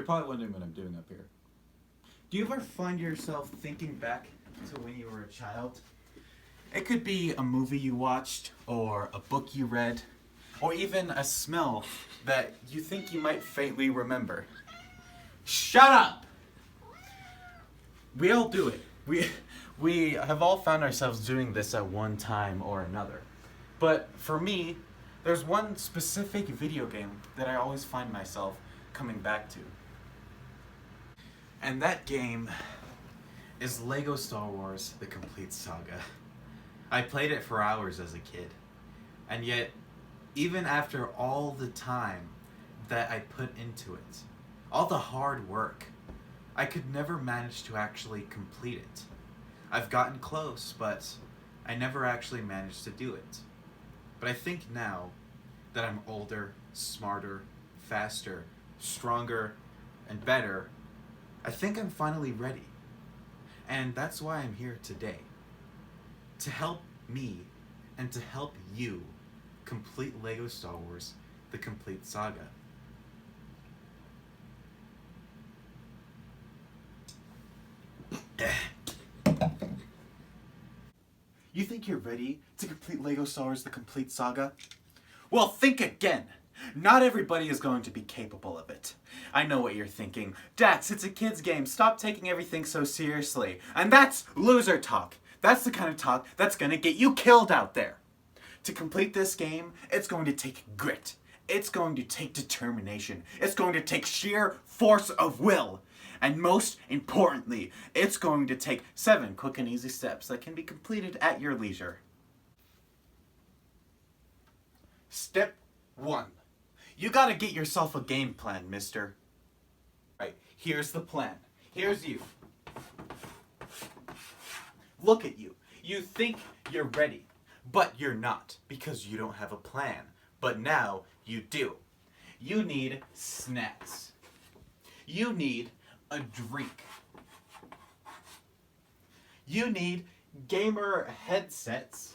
probably wondering what I'm doing up here. Do you ever find yourself thinking back to when you were a child? It could be a movie you watched, or a book you read, or even a smell that you think you might faintly remember. Shut up! We all do it. We have all found ourselves doing this at one time or another. But for me, there's one specific video game that I always find myself coming back to. And that game is LEGO Star Wars: The Complete Saga. I played it for hours as a kid. And yet, even after all the time that I put into it, all the hard work, I could never manage to actually complete it. I've gotten close, but I never actually managed to do it. But I think now that I'm older, smarter, faster, stronger, and better, I think I'm finally ready. And that's why I'm here today. To help me and to help you complete LEGO Star Wars: The Complete Saga. You think you're ready to complete LEGO Star Wars: The Complete Saga? Well, think again! Not everybody is going to be capable of it. I know what you're thinking. Dax, it's a kid's game. Stop taking everything so seriously. And that's loser talk. That's the kind of talk that's gonna get you killed out there. To complete this game, it's going to take grit. It's going to take determination. It's going to take sheer force of will. And most importantly, it's going to take 7 quick and easy steps that can be completed at your leisure. Step 1. You gotta get yourself a game plan, mister. Right, here's the plan. Here's you. Look at you. You think you're ready, but you're not, because you don't have a plan. But now you do. You need snacks. You need a drink. You need gamer headsets.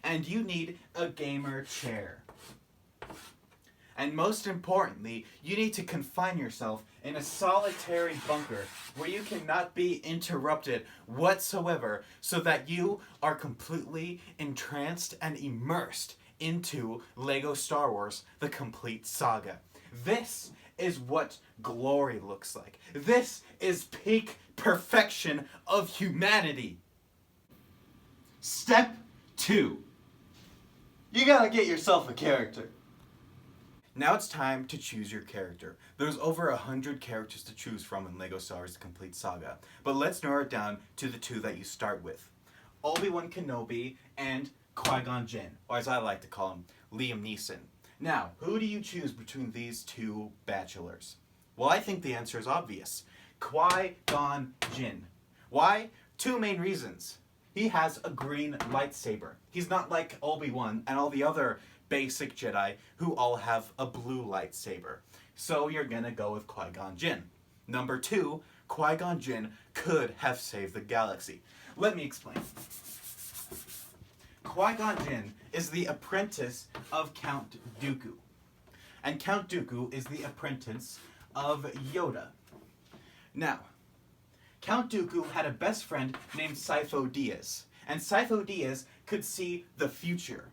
And you need a gamer chair. And most importantly, you need to confine yourself in a solitary bunker where you cannot be interrupted whatsoever, so that you are completely entranced and immersed into LEGO Star Wars: The Complete Saga. This is what glory looks like. This is peak perfection of humanity. Step 2. You gotta get yourself a character. Now it's time to choose your character. There's over 100 characters to choose from in LEGO Star Wars: The Complete Saga. But let's narrow it down to the 2 that you start with. Obi-Wan Kenobi and Qui-Gon Jinn, or as I like to call him, Liam Neeson. Now, who do you choose between these 2 bachelors? Well, I think the answer is obvious. Qui-Gon Jinn. Why? 2 main reasons. He has a green lightsaber. He's not like Obi-Wan and all the other basic Jedi who all have a blue lightsaber. So you're gonna go with Qui-Gon Jinn. Number 2, Qui-Gon Jinn could have saved the galaxy. Let me explain. Qui-Gon Jinn is the apprentice of Count Dooku. And Count Dooku is the apprentice of Yoda. Now, Count Dooku had a best friend named Sifo Dyas. And Sifo Dyas could see the future.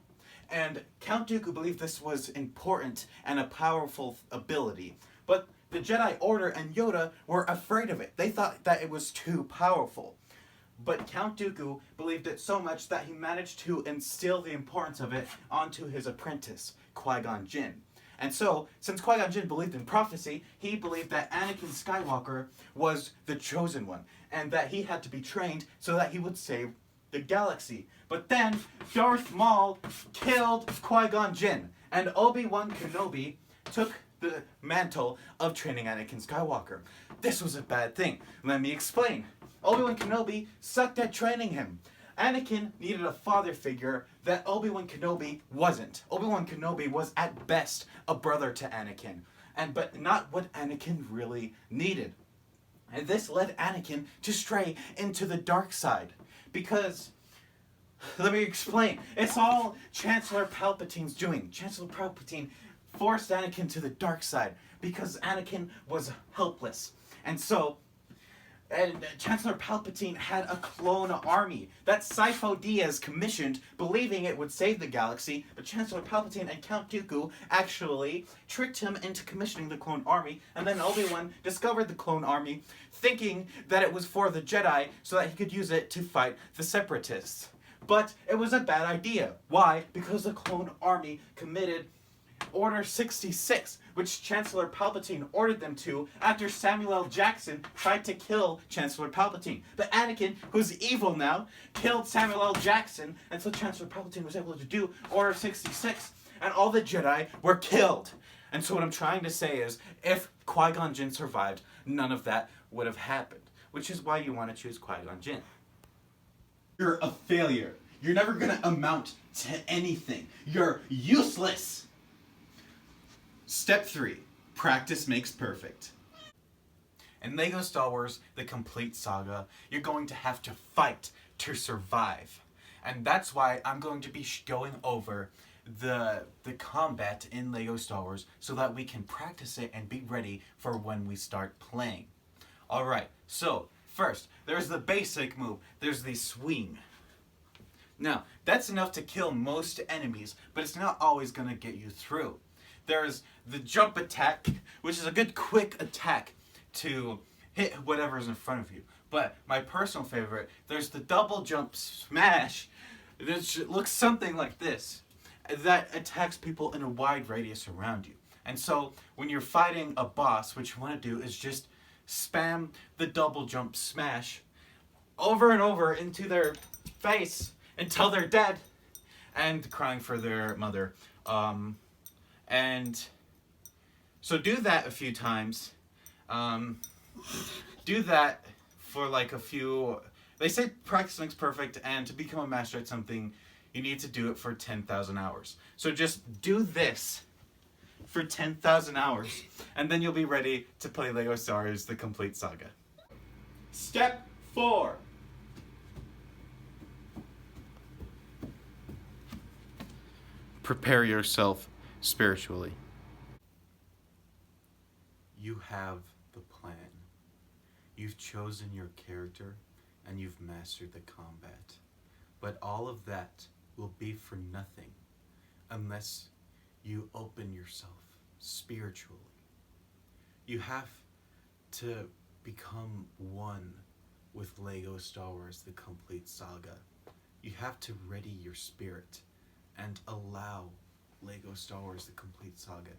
And Count Dooku believed this was important and a powerful ability. But the Jedi Order and Yoda were afraid of it. They thought that it was too powerful. But Count Dooku believed it so much that he managed to instill the importance of it onto his apprentice, Qui-Gon Jinn. And so, since Qui-Gon Jinn believed in prophecy, he believed that Anakin Skywalker was the chosen one, and that he had to be trained so that he would save the galaxy. But then, Darth Maul killed Qui-Gon Jinn, and Obi-Wan Kenobi took the mantle of training Anakin Skywalker. This was a bad thing. Let me explain. Obi-Wan Kenobi sucked at training him. Anakin needed a father figure that Obi-Wan Kenobi wasn't. Obi-Wan Kenobi was at best a brother to Anakin, but not what Anakin really needed. And this led Anakin to stray into the dark side. Because, let me explain, it's all Chancellor Palpatine's doing. Chancellor Palpatine forced Anakin to the dark side because Anakin was helpless. And so, Chancellor Palpatine had a clone army that Sifo Dyas commissioned, believing it would save the galaxy, but Chancellor Palpatine and Count Dooku actually tricked him into commissioning the clone army, and then Obi-Wan discovered the clone army, thinking that it was for the Jedi so that he could use it to fight the Separatists. But it was a bad idea. Why? Because the clone army committed Order 66, which Chancellor Palpatine ordered them to after Samuel L. Jackson tried to kill Chancellor Palpatine. But Anakin, who's evil now, killed Samuel L. Jackson, and so Chancellor Palpatine was able to do Order 66, and all the Jedi were killed. And so what I'm trying to say is, if Qui-Gon Jinn survived, none of that would have happened, which is why you want to choose Qui-Gon Jinn. You're a failure. You're never going to amount to anything. You're useless. Step 3. Practice makes perfect. In LEGO Star Wars The Complete Saga, you're going to have to fight to survive. And that's why I'm going to be going over the combat in LEGO Star Wars so that we can practice it and be ready for when we start playing. Alright, so first, there's the basic move. There's the swing. Now, that's enough to kill most enemies, but it's not always going to get you through. There's the jump attack, which is a good quick attack to hit whatever's in front of you. But my personal favorite, there's the double jump smash, which looks something like this, that attacks people in a wide radius around you. And so when you're fighting a boss, what you want to do is just spam the double jump smash over and over into their face until they're dead and crying for their mother. And so do that a few times. Do that for like a few... They say practice makes perfect, and to become a master at something, you need to do it for 10,000 hours. So just do this for 10,000 hours, and then you'll be ready to play LEGO Star Wars The Complete Saga. Step 4. Prepare yourself spiritually. You have the plan. You've chosen your character and you've mastered the combat. But all of that will be for nothing unless you open yourself spiritually. You have to become one with LEGO Star Wars The Complete Saga. You have to ready your spirit and allow LEGO Star Wars The Complete Saga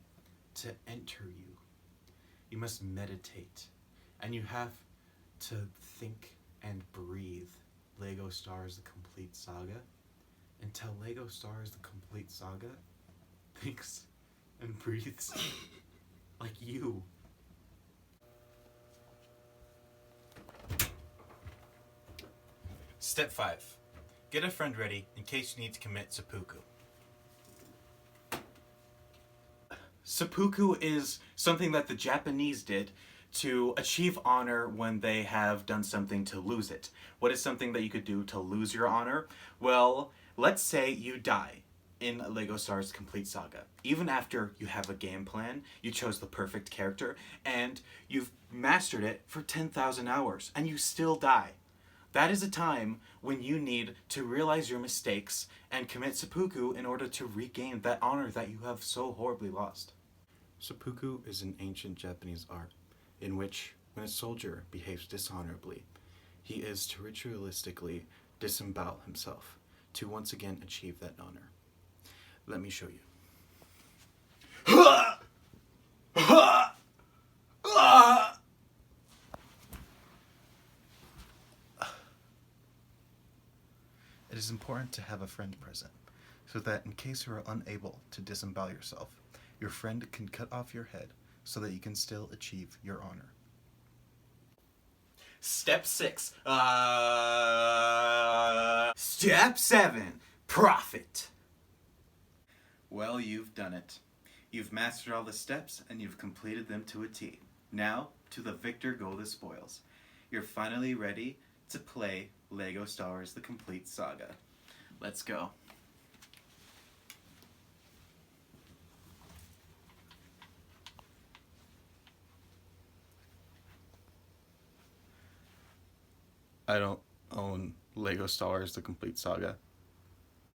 to enter you. You must meditate, and you have to think and breathe LEGO Star Wars The Complete Saga until LEGO Star Wars The Complete Saga thinks and breathes like you. Step 5. Get a friend ready in case you need to commit seppuku. Seppuku is something that the Japanese did to achieve honor when they have done something to lose it. What is something that you could do to lose your honor? Well, let's say you die in LEGO Star Wars Complete Saga. Even after you have a game plan, you chose the perfect character, and you've mastered it for 10,000 hours, and you still die. That is a time when you need to realize your mistakes and commit seppuku in order to regain that honor that you have so horribly lost. Seppuku is an ancient Japanese art in which, when a soldier behaves dishonorably, he is to ritualistically disembowel himself to once again achieve that honor. Let me show you. It is important to have a friend present, so that in case you are unable to disembowel yourself, your friend can cut off your head so that you can still achieve your honor. Step 6. Step 7. Profit. Well, you've done it. You've mastered all the steps and you've completed them to a T. Now, to the victor go the spoils. You're finally ready to play LEGO Star Wars The Complete Saga. Let's go. I don't own Lego Star Wars: The Complete Saga.